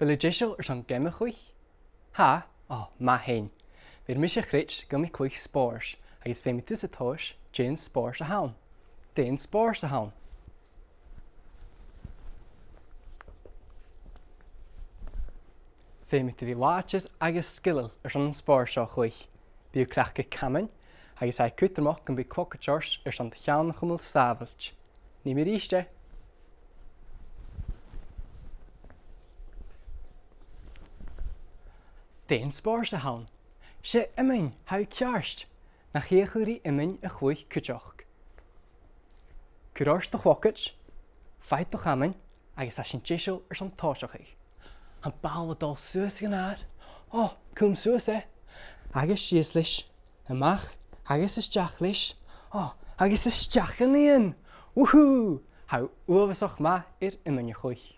Wil ydysio an gemme chuich? Ha, ma hain. Fy'r mis eich rich gym i chwych spors, ag ys fe mi tws y tosh, jyn spors a hawn. Dyn spors a hawn. Fe mi tyfu laches ag ys sgilil an spors o chwych. Byw clach ge camen, ag ys ai cwtymach gym by cwocachors an llawn chwmwl stafelt. Ni mi riste. Dyn spors a hawn. Se ymyn, hau ciarst. Na chi chwri ymyn y chwych cwtioch. Cwrors do chwocach, ffait do chamen, ag ys asyn jesio an tosioch eich. Han bal dal suas gynnar. Cwm suas e. Agus sieslish, ymach, agus is jachlish. Agus is jach yn un. Woohoo! Hau uwfysach ma ymyn y chwych.